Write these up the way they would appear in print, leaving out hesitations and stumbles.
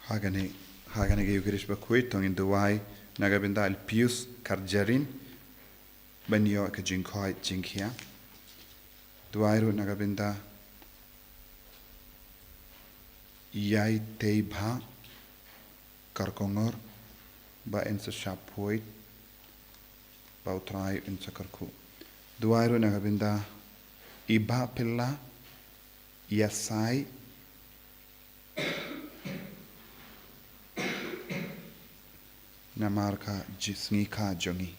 Hagane Geukerish Bakhuid tong in Duwai Nagabinda al Pius Karjarin Banyo Kajinkoi Jinkia Duwairu Nagabinda Yai Teibha Karkongor Ba Ensa Shapoid Bautrai Ensa Karku Duwairu Nagabinda Iba Pilla Yasai Namarka Sngi ka jongi.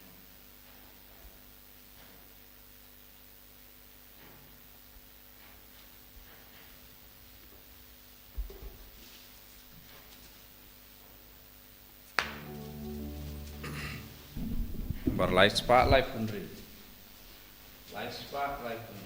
Berlaidspa life country. Laidspa life country.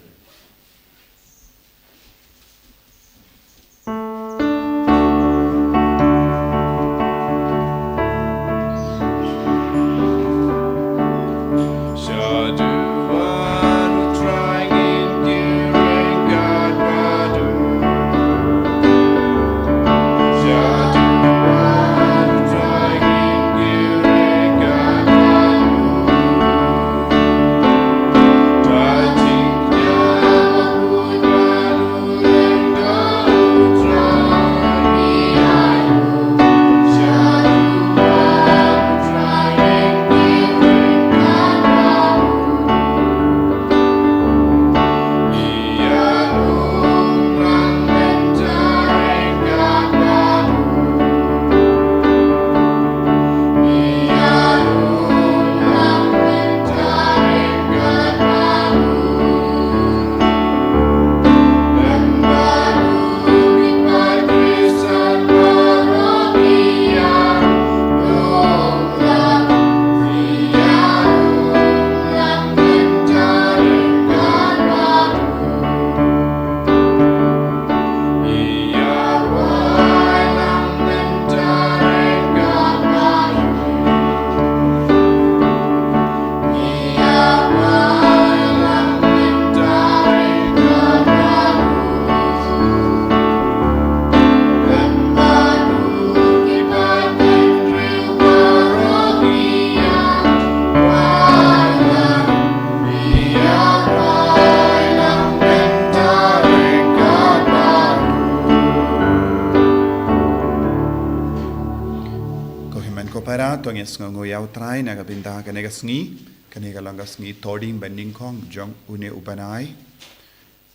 Tong Sngi yau trai Nagabinda Kanega Sngi Kanega Langa Sngi Thohdieng Bending Kong Jong Une Ubanai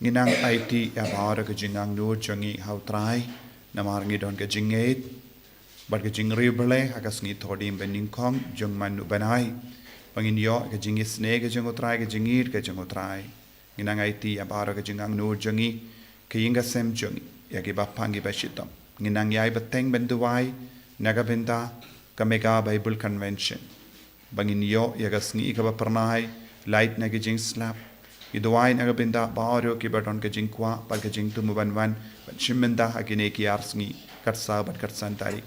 Nginang IT Abara Kajingang Nur Jongi Hau Trai Namarngi Don Kajingate But Kajing Ribble Hagasngi Thohdieng Bending Kong Jong Man Ubanai Bangin Yo Kajingi Snake Jango Trai Kajingir Kajango Trai Nginang IT Abara Kajingang Nur Jongi Kayinga Sem Jongi Yagi Bapangi Bashitam Nginang Yai Bateng Benduai Nagabinda Kamega Bible Convention. Bangin yo yagasngi ikaba pernai light na gijing slap. Iduai nagabinda bario kibaton gijing kwa par gijing tumubanwan but shimenda agine ki arsngi katsa bat katsan tari.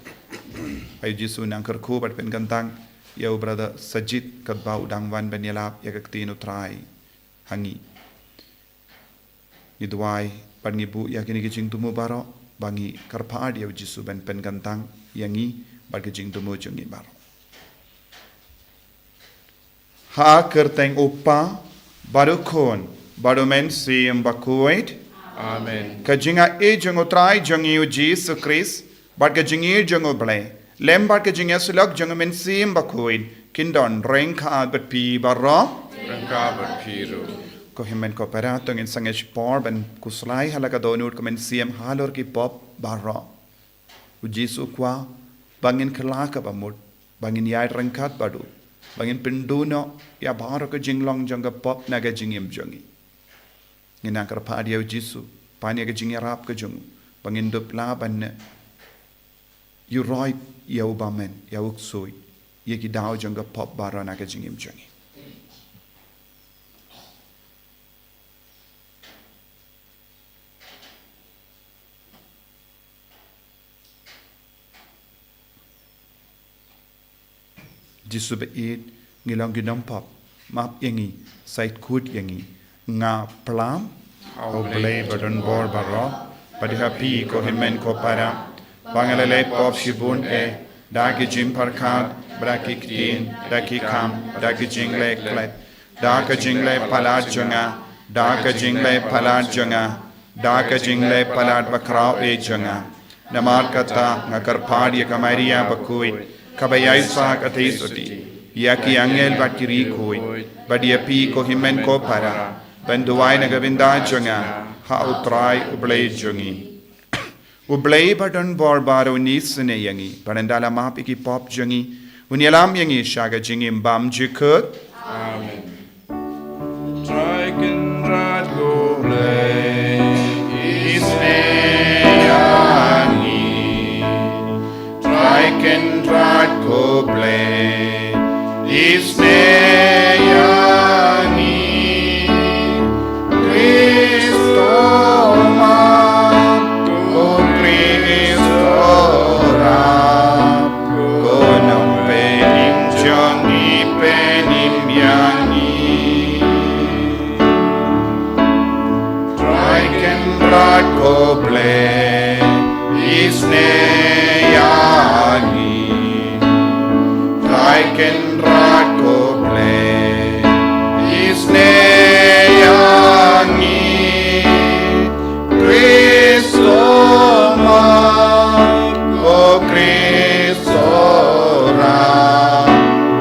Ayu jisu nangkar ku bat pengantang yau brother Sajid kadba udangwan banyalap yagaktino trai hangi. Iduai pangibu yakini gijing tumubaro bangi karpaad yau jisu ben pengantang yangi Bargajing tumu jungi baro. Ha kerteng upa barukon barumen siyem Bakhuid. Amen. Kajinga e jungo trai jungi u Jesus Christ. Bargajingi jungo ble. Lem bargajinga sulak jungo men siyem Bakhuid. Kindon rengka bat pi baro. Rengka bat piru. Ko himen ko peratong in sangesh por ben kuslai halaka donut ko men siyem halor ki pop baro. U Jesus kwa Bangin kelaka bamut, bangin yai rengkat badu, bangin penduno ya baru ke jinglong jangga pop naga jingim jongi. Nginang kerpa dia jisu, pania ke jingi rap ke jung, bangin dup laban you right ya ubamen ya uksui, ye ki dau jangga pop baru naga jingim jongi. Jisu beid ngilang ginam pop map yangi sait kut yangi nga plam au play badon bor barro padi happy ko himen ko para Bangalele pop shibun dagi jim parkad, braki ktin, daki kam, dagi jingle klet, daga jingle palad junga, daga jingle palad junga, daga jingle palad bakrao junga. Namar kata ngakar padi kamaria Bakhuid, kabayai sak ateisoti, yaki angel bakiri kui, badiapi ko himen ko para, benduai nagavinda junga, ha utrai ublay jungi. Ublay badan barbaro nisne yangi, barandala mapiki pop jungi, unyalam yangi shaga jingi mbam jikut. Amen. Triken rad go play. Isne yangi, triken rad ko play. Isne yangi, Cristo Koble isne yangi, Triken rat koble isne yangi, Cristo ma ko Cristo ra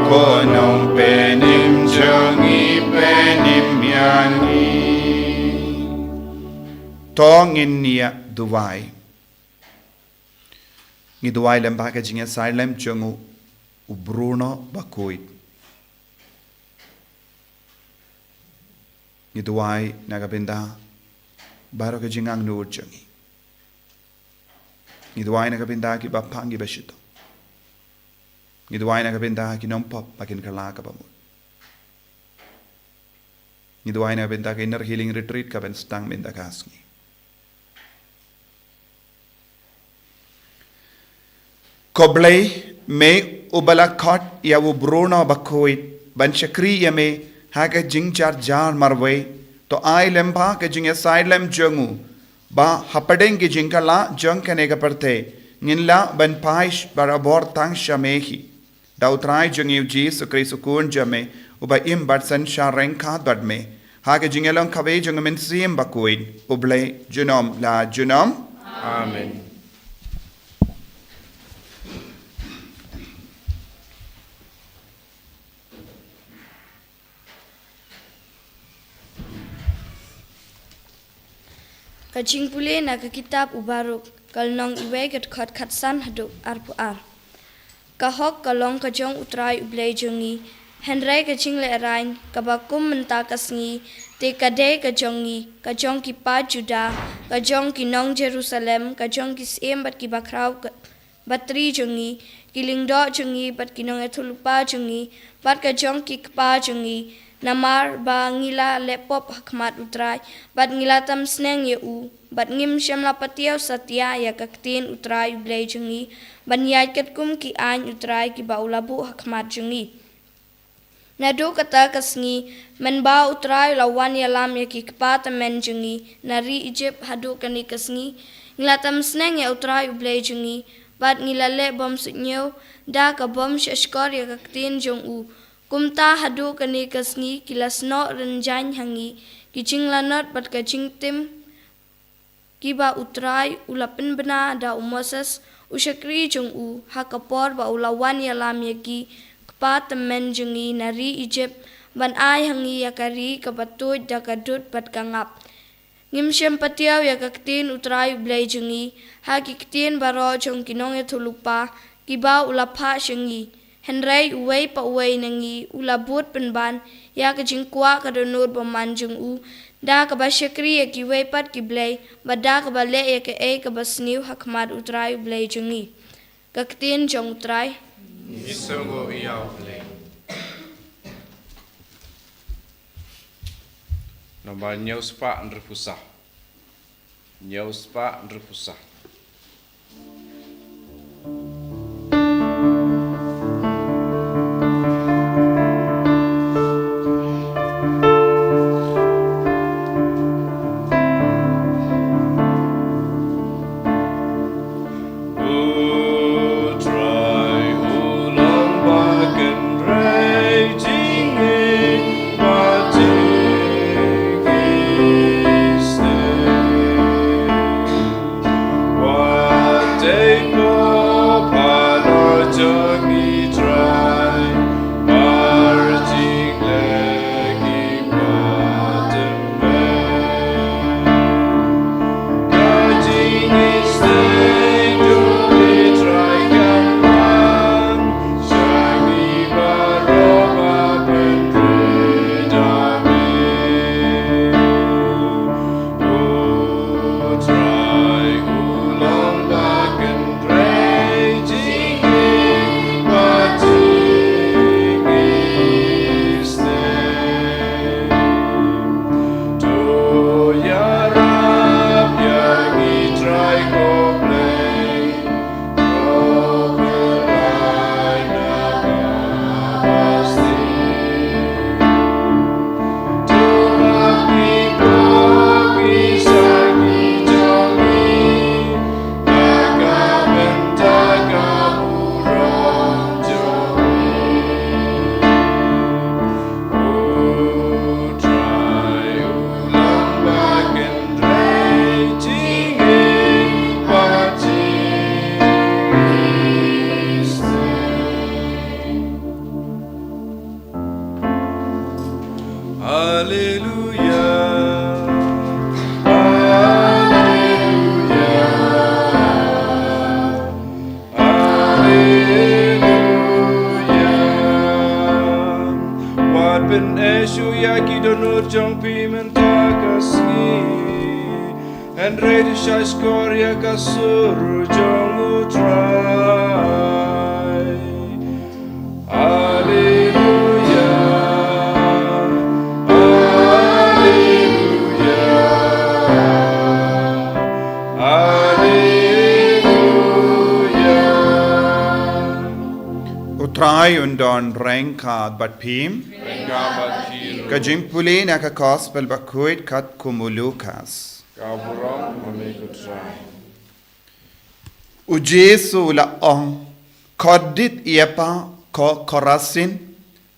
konong penim jangi penim yangi. Tongin niya duwai. Ni duwai lembaga jinga silem jungu ubruno Bakhuid. Ni duwai nagabinda baro ka jingang nur jungi. Ni duwai nagabinda ki bapangi bashito. Ni duwai nagabinda ki nompop pakin kalaka bamut. Ni duwai nagabinda ki inner healing retreat ka ben stang minda kasngi. Koblay me ubalakot ya ubruno Bakhuid ban chakri ya me haga jingchar jar marwe to ai lemba ke jinga sailem jungu ba hapadeng ke jingkala jung kanega parte nginla ban paish barabor tang shamehi dautrai jungi Jesus Christ kun jame uba im batsan shareng khat badme haga jingelong khabe jungamin sim Bakhuid ublay junom la junom. Amen. Kajing pule na ke kitab ubaruk kalnong iwe ket khot khatsan hadu arpu ar. Kahok kalong kajong utrai ublay jungi henrai kajing le arain kabakum menta kasngi te kade kajong ki pa Juda kajong ki nong Jerusalem kajong ki siem bat ki bakrau batri jungi kilingdo jungi bat ki nong ethulupa jungi bat kajong ki kpa jungi namar ba ngila lepop hakmat utrai bat ngila tam Sngi bat ngim shamla patiaw satya ya kaktin utrai ublay jungi ban yai ket kum ki ain utrai ki baulabu hakmat jungi nadu kata kasngi men ba utrai lawan ya lam ya ki kpa men jungi nari Egypt hadu kani kasngi ngila tam Sngi ya utrai ublay jungi bat ngila le bom sunyo da ka bom shashkor ya kaktin jungu kumta hadu kani kasngi kilasno renjan hangi kicing lanot bat kacing tim kiba utrai ulapin bena da umosas ushakri jungu hakapor ba ulawan ya lam yaki kpa temen jungi nari Egypt ban ai hangi yakari kabatut da kadut bat kangap ngimshem patiaw ya kaktin utrai ublay jungi hakiktin baro jong kinong ethulupa kiba ulapha shingi henrai uway pa uway nangi ulabut penban ya kajingkwa kadonur bamanjung da ka ba shakri ya ki way pat ki blay bada ka ba le ya ke ka ba sniw hakmat utrai blay jungi kaktin jong utrai Isogo iyaw play. Nomor nyaw spa nrepusah. Nyaw spa nrepusah. jong pimenta kasngi and ready shai skoria kasuru jong utrai. Alleluia, Alleluia, Alleluia. Utrai undon rengka bat pim. Gabat kiru Kajimpuli na ka gospel Bakhuid kat kumulukas. kaburong mamikutrai. Ujesu la ong kordit iapa ko Korasin,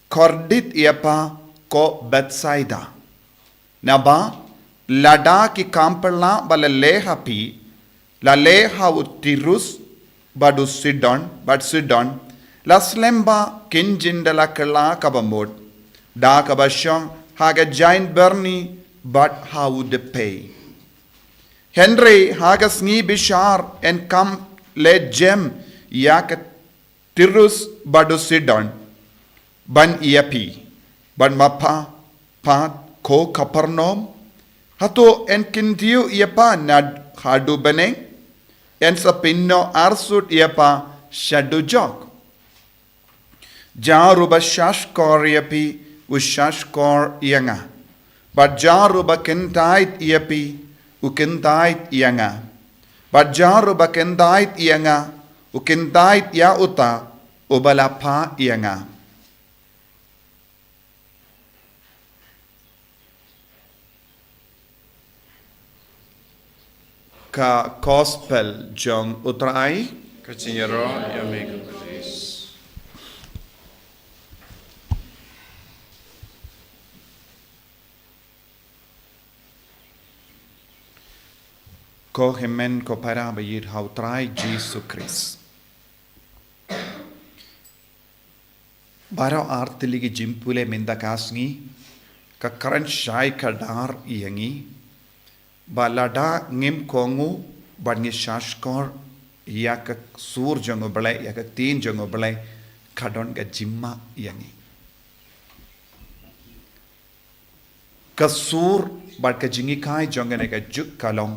kordit iapa ko Bethsaida. Naba lada ki kampala bala leha pi la leha utirus badu Sidon la slemba kinjindala kala kabamod da kabashong haga giant berni but how de pay. Henry haga Sngi bishar and kam le jem yak tirus badu Sidon ban iapi ban mapa pat ko Kapernaum hato en kintiu iapa nad hadu bane en sa pinno arsut iapa shadu jok jaruba shashkor iapi ushashkor ianga but jaruba kentait iapi ukentait ianga but jaruba kentait ianga ukentait ya uta ubalapa ianga. Ka gospel jong utrai Kachinyero yamikutis. ko hemen ko para bayir hautrai Jesus Christ. Baro artiligi jimpule menda kasngi ka karan shai kadar iyangi balada ngim kongu bangi shashkor yak sur jango balai yak tin jango balai kadon ga jimma iyangi ka sur bad ka jingi kai jongane ka juk kalong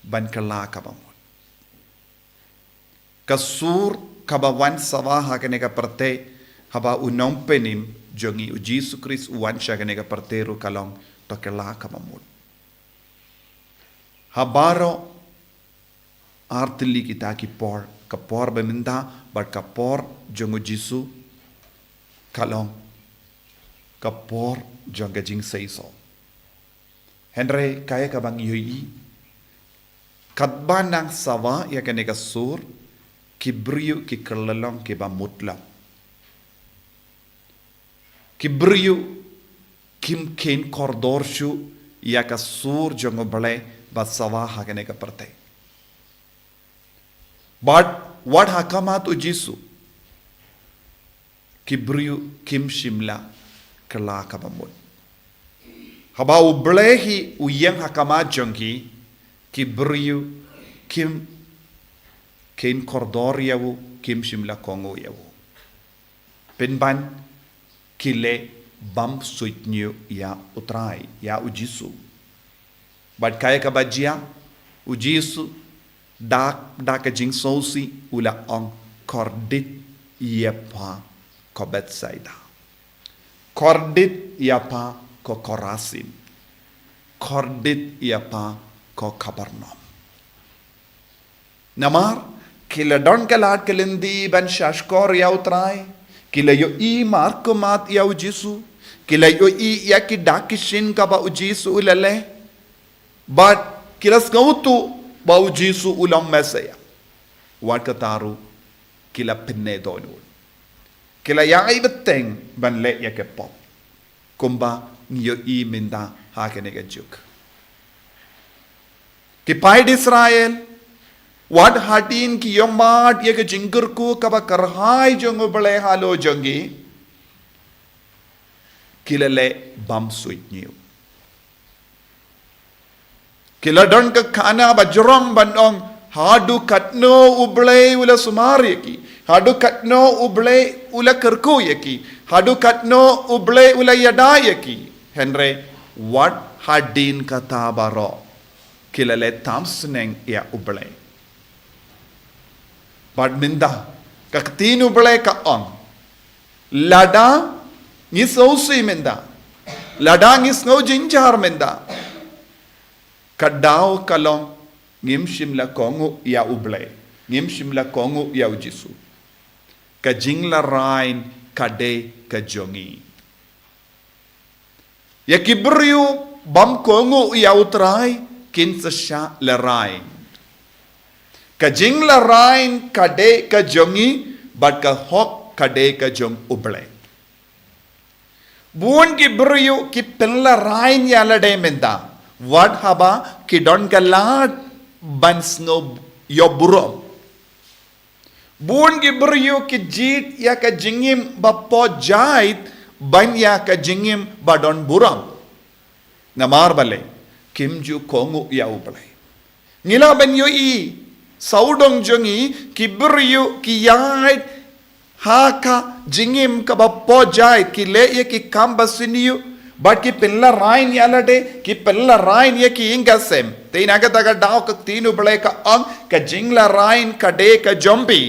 ban kala kabamon ka sur kabawan sawaha kane ka parte haba unompenim jongi u Jesus Christ uwan shagane ka parteru kalong to kala kabamon habaro artili kita ki por kapor beminda but kapor jongu jisu kalong kapor jonga jing seiso Henry kaya kabang yoi kadbanang sawa ya kanega sur kibriu ki kerlelong ki ba mutla kibriu kim ken kordorshu ya ka sur jongo bale basawa hagane ka parte but what hakamat ujisu kibriu kim shimla kala kabamut haba ublehi uyang hakamat jongi kibriu kim ken kordor yawu kim shimla kongo yawu penban kile bam suitnyu ya utrai ya ujisu but kaya kabajia ujisu da ka jing sosi ula on kordit yapa ko Bethsaida kordit yapa ko Korasin kordit yapa ko Kapernaum namar kila don kalat kalindi ban shashkor ya utrai kila yo i marko mat ya ujisu kila yo i ya ki dakishin ka ba ujisu ulale but kila skautu ba ujisu ulam mesaya wat kataru kila pinne donul kila ya ibeteng ban le ya ke pop kumba yo i minda hakene ga juk ki paid Israel what hatin ki yomad ye ke jinggur ku kaba karhai jongo bale halo jongi kilale bam suit new kila don ka khana bajrong bandong hadu katno uble ula sumari ki hadu katno uble ula kerku yaki hadu katno uble ula yada yaki Henry what hadin katabaro kilale tam sneng ya uble bad minda kaktin uble ka on lada ngis osi minda lada ngis no jinjar minda kadao kalong ngim shimla kongu ya uble ngim shimla kongu ya ujisu ka jingla rain kade ka jongi ya kibriu bam kongu ya utrai kin sasha la rain ka jingla rain kade ka jongi but ka hok kade ka jong uble buon kibriu ki pella rain ya la de menda what haba ki don galat ban snow yo buro buon gibriyo ki jit ya ka jingim ba po jait ban ya ka jingim ba don buram namar bale kimju kongu ya uble ngila ben yo i saudong jongi kibriyo ki yait ha ka jingim ka ba po jait ki le ye ki kamba siniyu but ki pilla rain yalade ki pilla rain ye ki ingasem te naga daga daw ka tinu ble ka ang ka jingla rain ka de ka jombi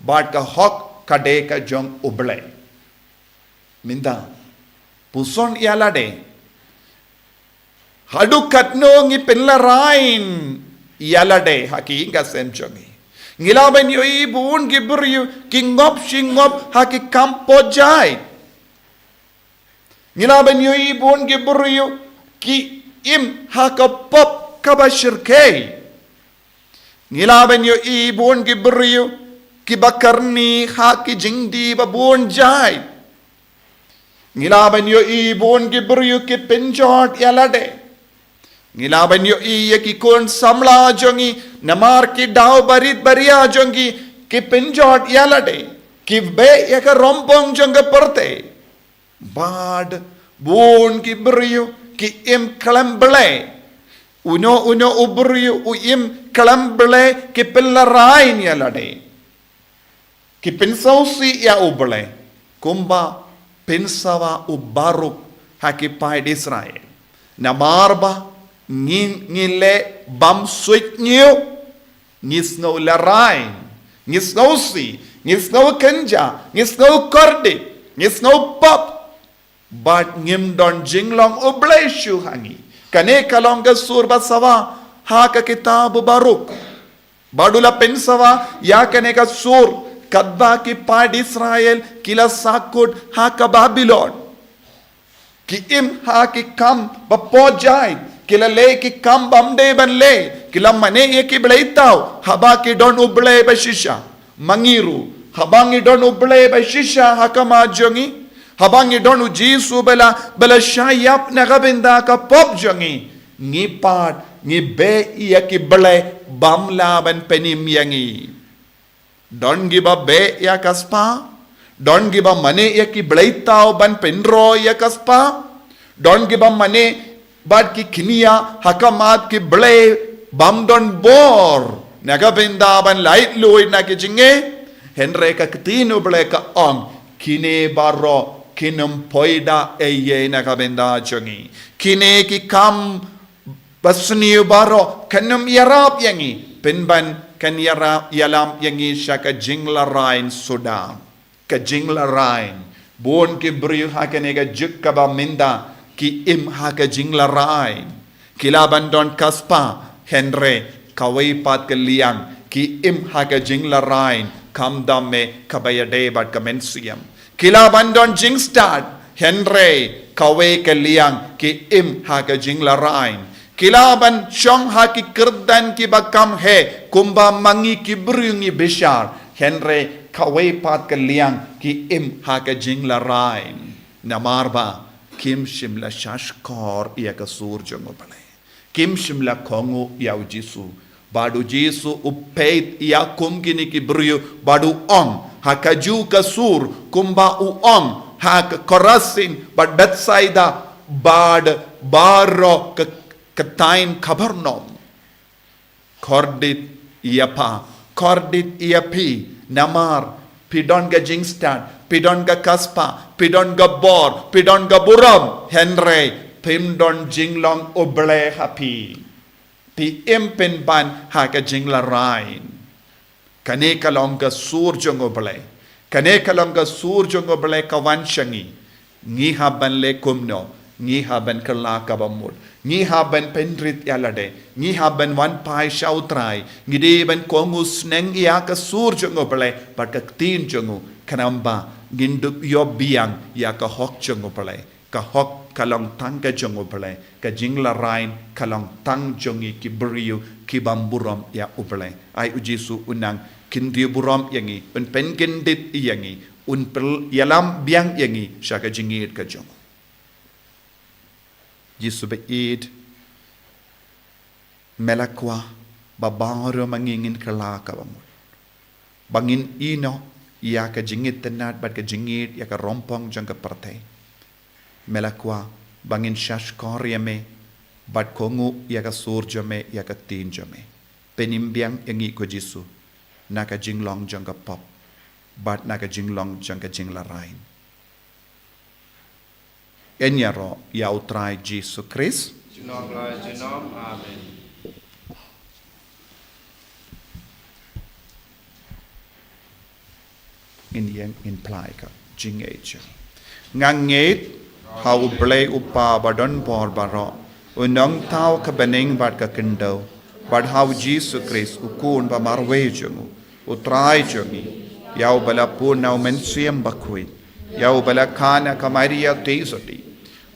but ka hok ka de ka jong uble minda puson yalade hadu katno ngi pilla rain yalade haki ingasem jongi ngila ben yo i bun gibru ki ngop shingop haki kampo jai Ngilaban yo ibon giburyo ki im hakapop kabashirkei. Ngilaban yo ibon giburyo ki bakarni haki jingdi babon jai. Ngilaban yo ibon giburyo ki pinjot yalade. Ngilaban yo iya ki kon samla jongi namar ki daw barit baria jongi ki pinjot yalade. Ki be yaka rompong jonga perte. Bad bun ki beriu ki im kalamble uno uberiu u im kalamble ki pellarain ya lade ki pensausi ya uble kumba pensawa ubaruk hakipai di Israel namarba ngile bam suit new ngisno larain ngisnosi ngisno kenja ngisno kordi ngisno pop but ngim don jinglong obleshu hangi kane kalong sur basawa ha ka kitab baruk badula pensawa ya kane ka sur kadba ki pad Israel kila sakut ha ka Babylon ki im ha ki kam bapojai kila le ki kam bamde ban le kila mane ye ki bleitau haba ki don uble bashisha mangiru habangi don uble bashisha hakama jongi habangi donu jisu bela shayap na gabinda ka pop jongi ngi pat ngi be iya ki bele bamla ban penim yangi don giba be ya kaspa don giba mane ya ki bleitao ban penro ya kaspa don giba mane bad ki kinia hakamat ki bele bam don bor na gabinda ban light loid na ki jinge henre ka kitino bele ka on kine baro kinum poida eye na kabenda jongi kine ki kam basni baro kanum yarap yangi penban kan yarap yalam yangi shaka jingla rain suda ka jingla rain bon ki bri ha kane ga jukka ba minda ki im ha ka jingla rain kilaban don kaspa henre kawai pat ke liang ki im ha ka jingla rain kam damme kabayade bat kamensiam Kila bandon jing start Henry kawe ke liang ki im ha ke jing la rain. Kila ban chong ha ki kerdan ki bakam he kumba mangi ki brungi bishar Henry kawe pat ke liang ki im ha ke jing la rain. Namarba kim shimla shashkor ia ka sur jongo pale. Kim shimla kongo ya ujisu. Badu jisu upeit ia kumgini ki bruyu badu ong. Hakaju kasur kumba uong hak korasin but Bethsaida bad baro katain kabarnom kordit iapa kordit iapi namar pidon ga jingstad pidon ga kaspa pidon ga bor pidon ga buram henry Pim don jing long oble happy. Pi impen ban haka jing la rain. Kane kalonga sur jong oble. Kane kalonga sur jong oble kawan shangi. Ngi haban le kumno. Ngi haban kala kabamul. Ngi haban pendrit yalade. Ngi haban wan pai shautrai. Ngi de ban kongu Sngi ka sur jong oble. But ka tin jongu kanamba. Gindu yobiang ya ka hok jong oble. Ka hok kalong tang ka jong oble. Ka jingla rain kalong tang jongi ki beriu ki bamburam ya oble. Ai ujisu unang kindi buram yangi. Un pen gendit yangi. Un pel yalam biang yangi. Shaka jingit ka jong. Jisu beid melakwa babaro mangingin kalaka bamul. Bangin ino ya ka jingit tenat bat ka jingit ya ka rompong jang ka partai. Melakwa bangin shashkor yame bat kongu ya ka surjame ya ka tinjame. Penimbiang yangi ko Jisu naka jinglong jang ka pop bat naka jinglong jang ka jingla rain. Enyaro ya utrai Jisu Christ. Jinom lai jinom. Amen. In yang imply ka jingage. Nganget hau blay upa badon por baro. Unong tau ka bening bad ka kendo. Bad hau Jisu Christ ukun ba marwe jungu. Utrai jungi. Yau bala puna umensiam Bakhuid. Yau bala kana ka Maria teisoti.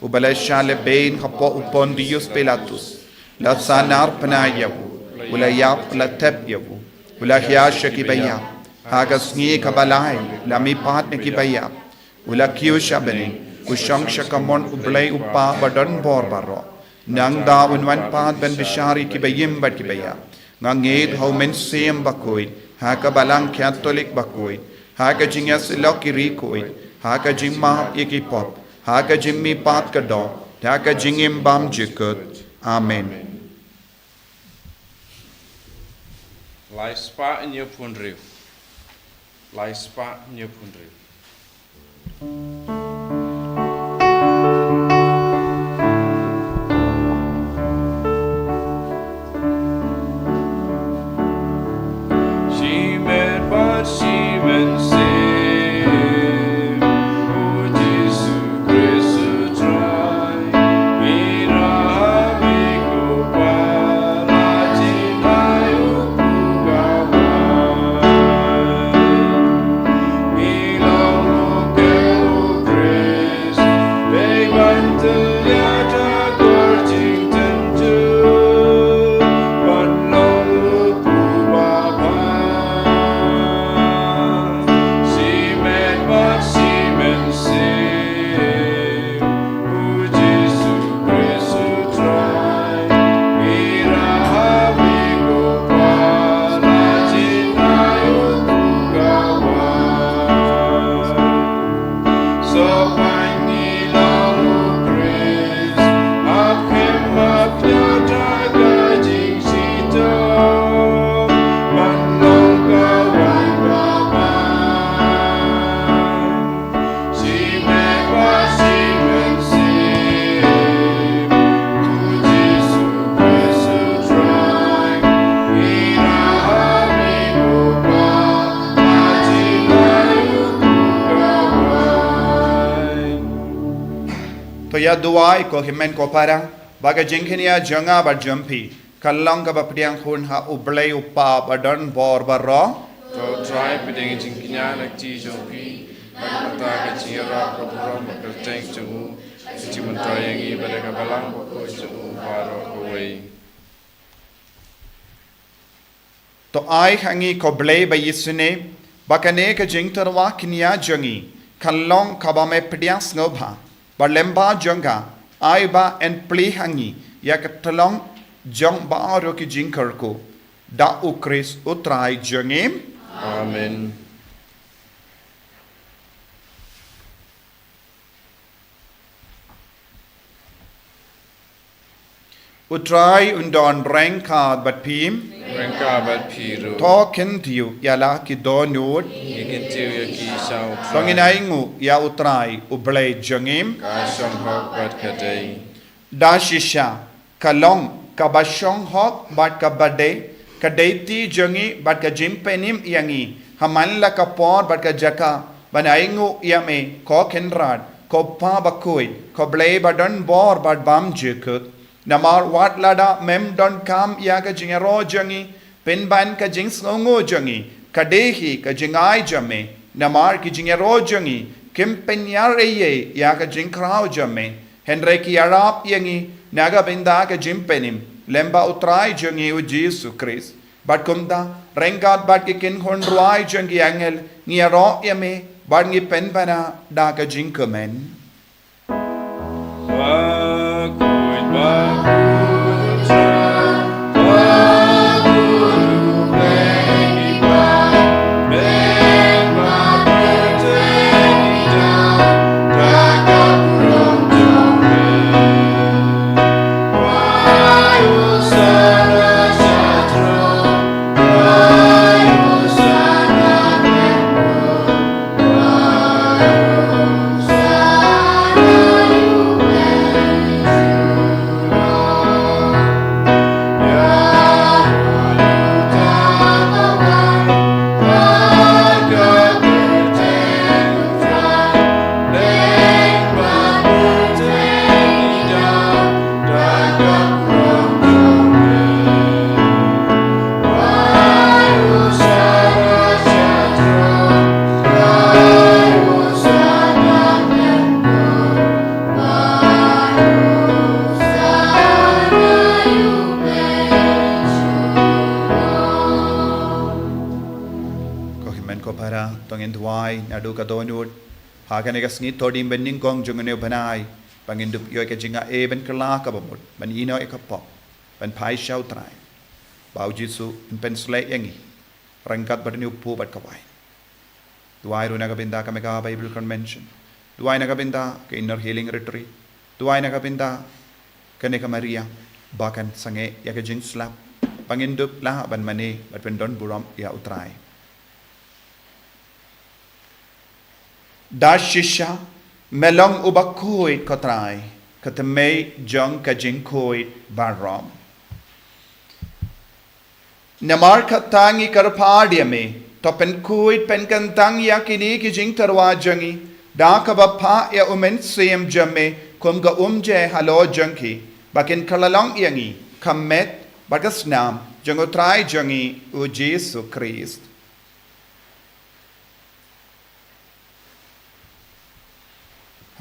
Ubala shale bain hapo upon Dios Pilatus. La sanar panayavu. Ula yap la tep yavu. Ula hiasha ki bayap. Haga Sngi kabalay. La mi pat ki bayap. Ula kiyo shabani. Ushang shakamon ublay upa badon borbaro. Nang da unwan pat ben bishari ki bayim bad ki bayap. Ngangid hau men siyam Bakhuid. Haga balang Catholic Bakhuid. Haga jingas iloki rikoid. Haga jimma iki pop. Haga jimmi pat ka do. Haga jingim bam jikut. Amen. Lai spa in your punriu. Lai spa in your punriu. She meant what she meant say. Ya duai ko himen ko parang baga jingkhinia janga ba jumpi kallang ka bapdiang khun ha ublay upa badon bor barro To try pedeng jingkinya nak ci jompi. Mata ka cira ka buram ka teng chu. Ci mentoyangi pada ka balang ko chu baro ko wei. to ai hangi ko blay ba yisune bakane ka jingtarwa kinia jangi kallang ka ba me pdiang snobha ba lemba janga ai ba en pli hangi ya ka talong jong ba ro ki jingkar ko da ukris utrai jangim. Amen. Utrai undon rengkad bat pim Rengka bat piru. to kentiu yala ki donut Ikin tiu ya ki sao. Tonginai ngu ya utrai ublay jangim Ka som hok bat kadai. Da shisha, kalong, kabashong hok, bat kabade, kadeti jungi, bat ka jimpenim yangi, hamanla kapor, bat ka jaka, banaingu yame, ko kenrad, ko pa bakhuid, ko blay badon bor, bat bam jukut, namar wat lada mem don kam yaga jingero jungi, pinban ka jingsongo jungi, kadehi ka jingai jame, namar ki jingero jungi, kim penyareye yaga jingkrao jame, Henreki Arab yangi naga binda ka jimpenim lemba utrai jungi u Jesu Christ bat kumda rengat bat ki kin hondruai jungi angel ngi aro yame bat ngi penbana da ka jinkamen Bakhuid, Bakhuid. Nadu ka donut hakane ka sngi Thohdieng benning kong jungane banai pangindup yo ka jinga e ben kala ka bamut ban ino e ka pop ban pai shau trai bau jisu in pen slay yangi rangkat badani upu bat kawai duai ru naga binda ka mega bible convention duai naga binda ka inner healing retreat duai naga binda kane ka maria bakan sange ya ka jing slap pangindup la ban mane bat pen don buram ya utrai Da shisha melong ubakhuid kotrai katame jong kajinkoid barom namar katangi karpadiame to pen kuid pen kantang yakini kijing tarwa jangi da kabapa ya umen siem jame kum ga umje halo janki bakin kalalong yangi kamet bagasnam jangotrai jangi u Jesu Christ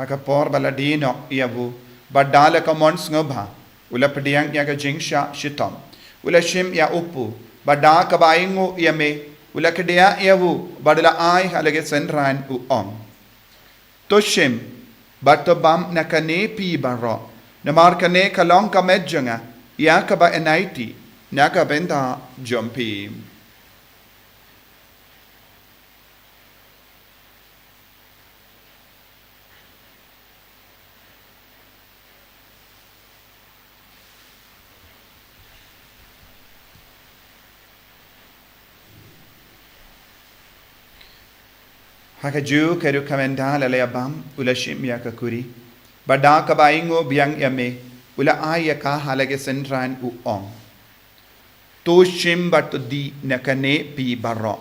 Hakapor baladino iavu badala ka mons ngobha ula pediang ya ka jingsha shitom ula shim ya upu bada ka baingu yame ula kedia iavu badala ai halage senran u om to shim bato bam nakane pi baro namar kane kalong ka medjanga ya ka ba enaiti naka benda jompi Hakaju keru kamenda lalayabam ula shim ya kakuri bada kabaingo biang yame ula ay ka halage sentran u ong to shim bat di nakane pi barro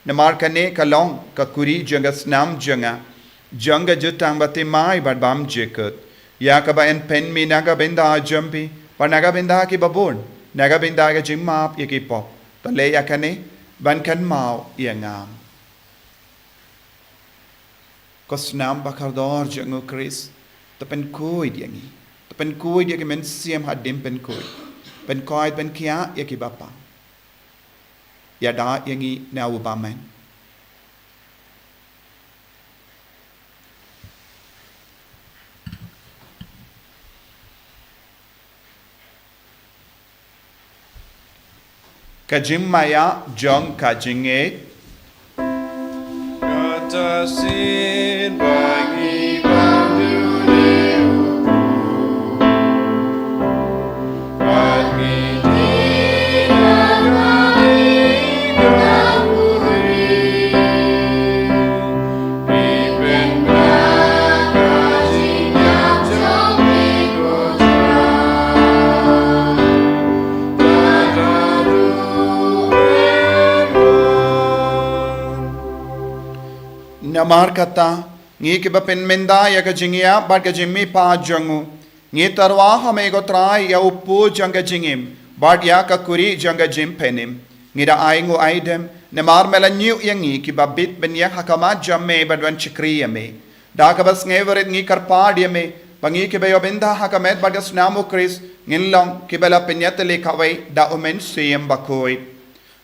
namar kane kalong kakuri janga snam janga jutang bate mai bad bam jekut ya kaba en pen mi naga benda jampi pa naga benda ki babon naga benda ga jimmap yaki pop to le yakane ban kan mau yangam Kosnam bakardor jango Chris tapen koi diangi tapen koi dia ke men siam hadim pen koi pen kia ya ki bapa ya da yangi na ubaman kajim maya jong kajinge Kata sin bagi bandu deuku bagi tidak lagi ganguri Ipen baka sinyap jom iko namar kata ngi ke bapen menda ya ka jingia bat ka jimmi pa jangu ngi tarwa hame go trai ya upu janga jingim bat ya ka kuri janga jim penim ngi da aingu aidem namar mela nyu yangi ki babit ben ya hakama jamme badwan chikriya me da ka bas ngeverit ngi karpad me pangi ke bayo benda hakamet bagas namu kris ngilong ki bela penyatele kawai da umen siem Bakhuid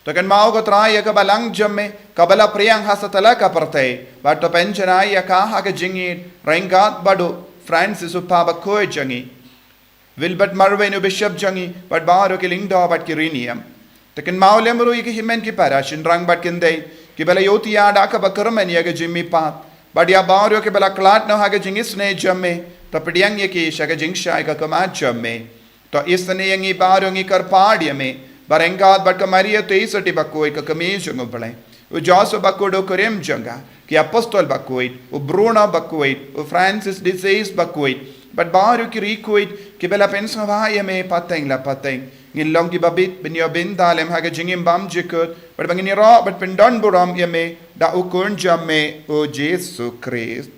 Tokan mau ko try ya ka balang jamme kabala priyang hasatala ka partay but to penchana ya ka ha ka jingi rengat badu Francis upa Bakhuid jangi Wilbert Marvenu bishop jangi but baro ki lingdo but kirinium Tokan mau lemru ki himen ki parashin rang but kinde ki bala yoti ya da ka bakarman ya ka jimmi pat but ya baro ki bala klat no ha ka jingi sne jamme to pidiyang ya ki sha ka jingsha ka kama jamme to isne yangi baro ngi karpad ya me Barengad but Maria Teisati Bakhuid ka kamisyon ubale. U Joseph Bakhuid o Karim Janga, ki Apostol Bakhuid, u Bruno Bakhuid, u Francis Disease Bakhuid, but Baru ki Rikuid, ki bela pensavaya me pateng la pateng. Ngilong ki babit binyo bindalem haga jingim bam jikut, but bangini ra but pendon buram yame da ukun jamme o Jesu Christ.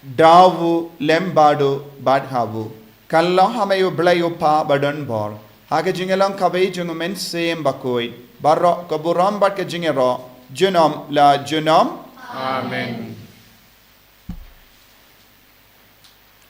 Davu lembado badhavu kallo hamayo blayo pa badan bor haga jingelang kawai jungumen sem Bakhuid barro kaburam bat ke jingero junom la junom Amen.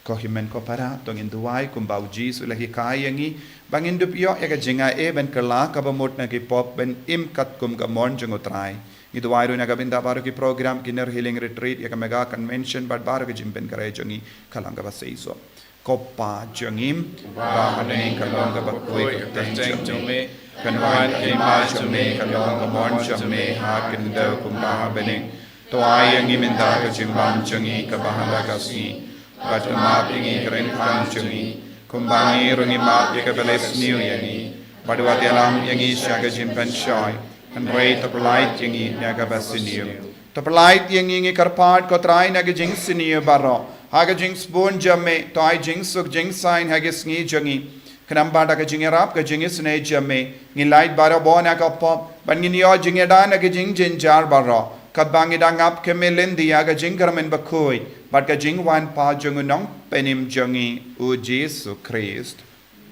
Kohimen ko para tongin duwai kumbau Jesu lahi kayangi bangin dupyo ega jinga e ben kala kabamot na ki pop ben im kat kum gamon jungutrai Itu wairu naga binda baru ki program kinner healing retreat ya mega convention but baru ki jimpen kare jongi kalanga baseiso koppa jongim ba hane kalanga Bakhuid Thohdieng jume kanwan ke ma jume kalanga mon jume ha kinda kumba bening to ayangi minda ka jimbam jongi ka bahanda kasi but ma pingi kren kham jongi kumbangi rungi ma ya ka beles new yani badwa tialam yangi syaga jimpen shoy and rate of light yangi naga basinio to light yangi karpad ko try naga jing sinio baro haga jing spoon jamme to I jing suk jing sign haga sngi jangi kanamba daga jing rap ka jing sne jamme ngi light baro bona ka pop ban ngi yo jing da naga jing jin jar baro kat bangi dang up ke melen dia ga jing garmen Bakhuid but ka jing wan pa jung nong penim jangi u Jesu Christ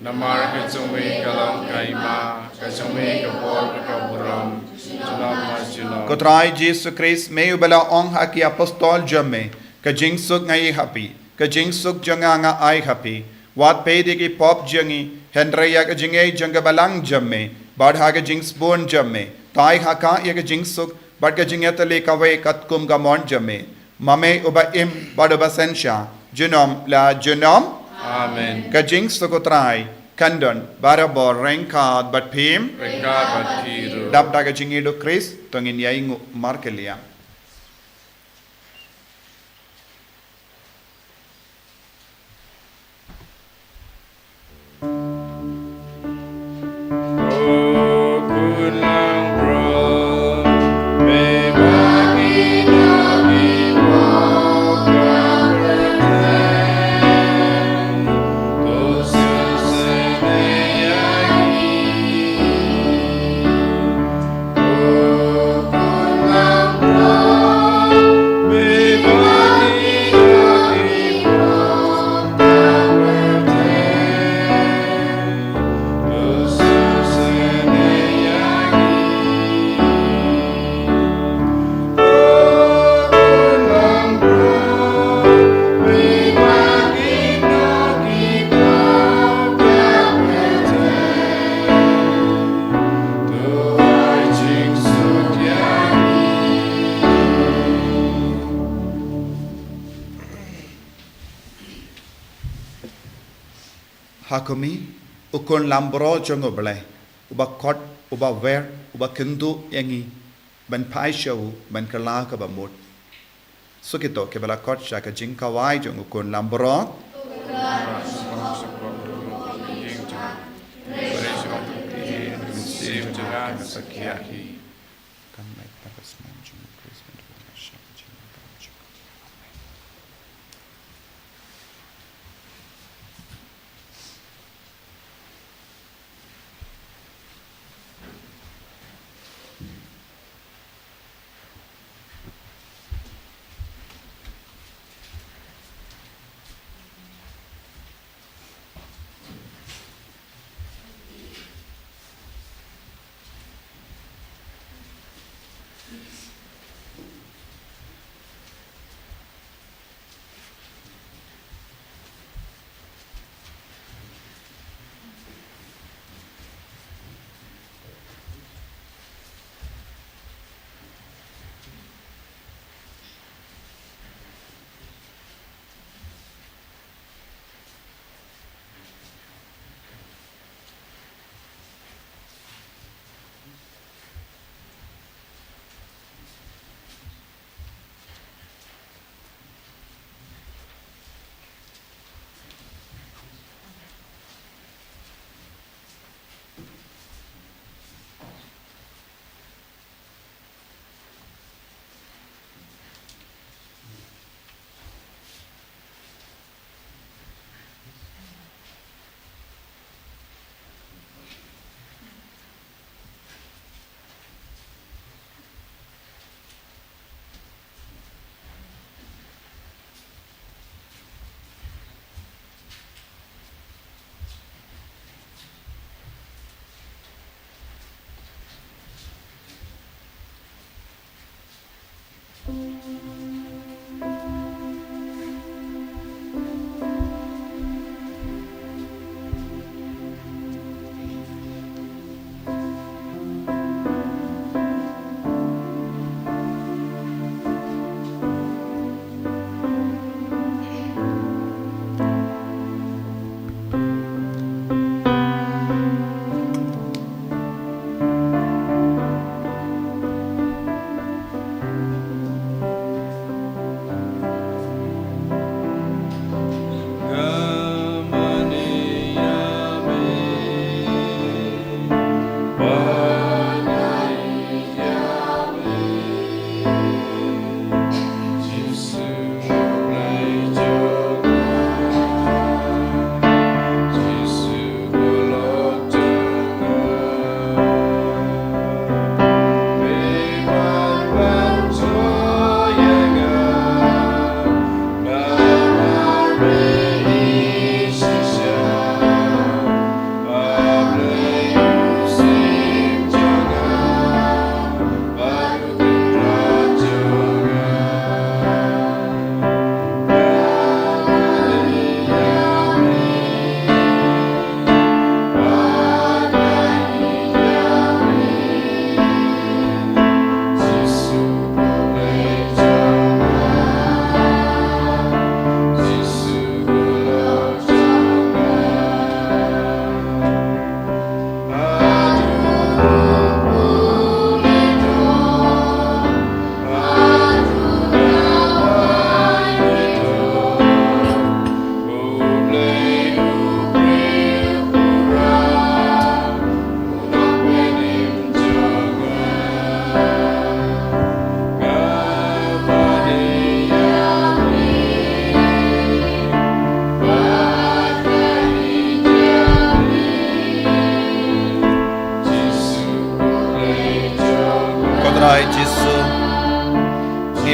Namar ka jume kalam kaima ka jume ka bor ka buram junam junam Kotrai Jesu Christ may ubala ong haki apostol jamme ka jing suk ngai happy ka jing suk janga nga ai happy wat pedi ki pop jangi Henrya ka jingai janga balang jamme bad ha ka jing spoon jamme tai haka ya ka jing suk bad ka jing etale ka we kat kum ga mon jamme mame uba im bad uba sensha junom la junom Amen. ka jing suk kotrai kandon barabor renkad bat phim Rengka batiru dap daga jingi do Chris tongin yaingu markelia Hakumi ukon lambro jongo blai uba kot uba ver uba kendu yangi ban pai show ban kala ka ba mot sukito ke bala kot sha ka jinka wai jongo ukon lambro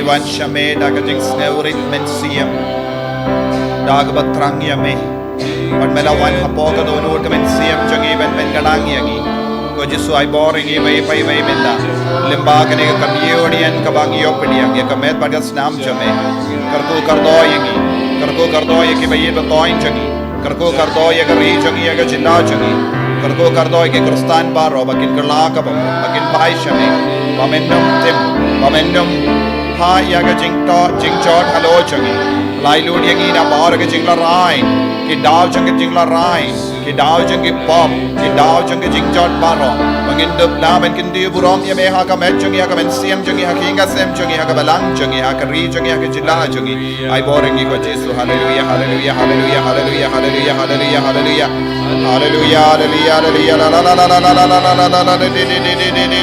wan shame daga jing sneurit men siam daga batrang yame pat melawan hapoga donur kemen siam jangi ben ben galang yangi ko jisu ai boring e pai menda limba kane ka biodian ka bangio pediang ya kamet bagas nam jame karko kardo yangi karko kardo ye ke baye batoin jangi karko kardo ye ka ri jangi ya ka jinna jangi karko kardo ye ke kristan baro bakin kala ka bakin pai shame Momentum ha ya ga jing chot halo changi lai lu yangi na bar ga jing la rai ki daw chang jing la rai ki daw chang ki pop ki daw chang jing chot baro mangin dup la ben kin di burom ya me ha ka met changi ha ka men siam changi ha kinga sem changi ha ka balang changi ha ka ri changi ha ka jilla changi ai boring ko jesu hallelujah hallelujah hallelujah hallelujah hallelujah hallelujah hallelujah hallelujah hallelujah hallelujah la la la la la la la la la la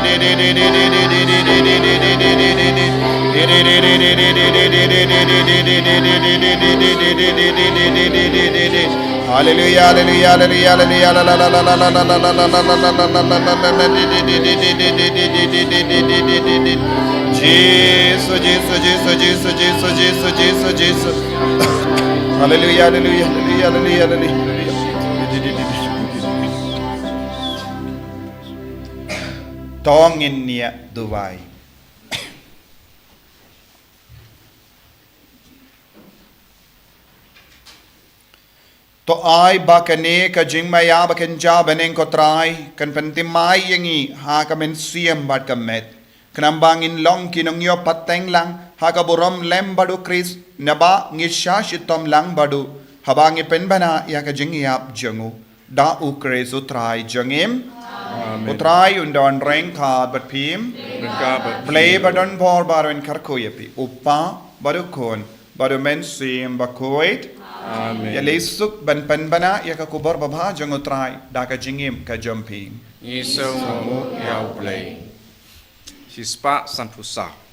Hallelujah, hallelujah, hallelujah, hallelujah, la la la la la la la la la la Jesus, Jesus, Jesus, Jesus, Jesus, Jesus, Jesus, Jesus. Hallelujah, hallelujah, hallelujah, hallelujah, hallelujah. Thohdieng nia Dubai. To ai bakane ka jingmaya bakenja beneng ko try kan pentimai yangi ha ka men siam bat ka met kanambangin long kinongyo pateng lang ha ka burom lem badu kris naba ngisha shitom lang badu habangi penbana ya ka jingyap jangu da ukre sutrai jangim utrai undon reng ka bat pim play badon bor barwen karkoyepi upa badu kon badu men siam Bakhuid. Amen. Ya lesuk ban penbana ya ka kubar babha jangutrai da ka jingim ka jumping. Iso mo ya play. Shispa sanpusa.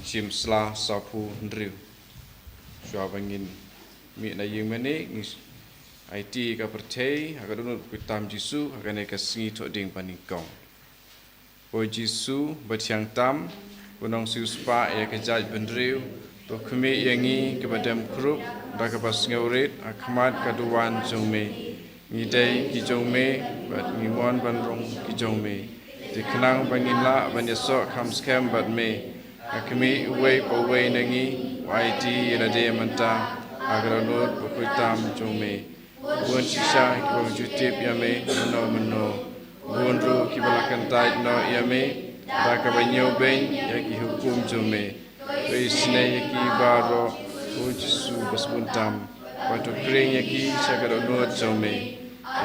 Chim sla sapu ndriu shwabangin mi na ying mani IT ka pertei agadun kutam Jisu agane ka Sngi Thohdieng panikong po Jisu batyang tam punong siuspa ya ka jaj bendriu to khumi yangi ka badam krup da ka pas ngaurit akhmat kaduan jongme ngidai ki jongme bat ngimon banrong ki jongme dikhnang banginla banyaso kham scam bat me Akmi uwe pawe nangi YT yelade manta agranut bukutam jome bun sisa kibang jutip yame meno bun ru kibalakan tait no yame baka banyo ben yaki hukum jome isne yaki baro ujisu basbuntam batu kring yaki sagranut jome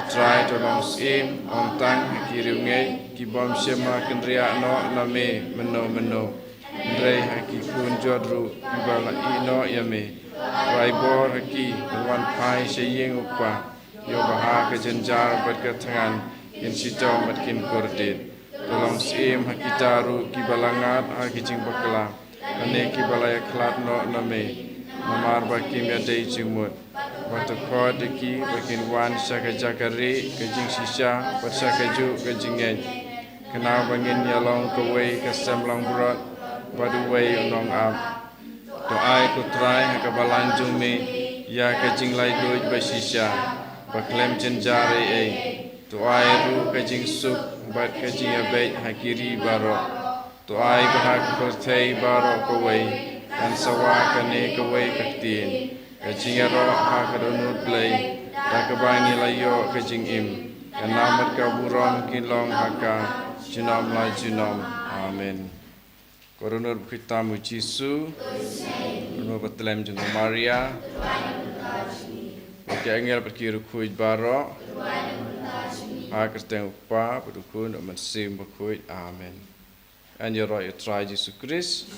try to long sim on tang yaki riungai kibam shema kendria no name meno Ndrei haki kun jodru ibala ino yame Raibor haki wan pai sheyeng ukwa Yo baha ke jenjar bat ke tangan Yen sitong bat kin kordit Tolong sim haki taru kibalangat haki jing bakla Ane kibalaya klat no name namar bakim ya dei jumut batukod deki bakin wan saka jakari kejing sisa persaka ju kejingen kenal bangin yalong kewei kesem long brot baduwei unong am doai kutrai kabalanjung me ya kejing lai doj basisa baklem jenjare ei doai ru kejing suk bat kejing abet hakiri barok doai bahak kotei barok kewei dan sawa kane kewei kaktin kejing ro hakadonut play takabangi layo kejing im kenamat kaburon kilong haka Junam la junam. Amen. Korunur kita mujisu. Korunur betelem junam Maria. Bagi angel pergi rukuj barok. Hakerteng upa berdukun mensim Bakhuid. Amen. And your right try Jesus Christ.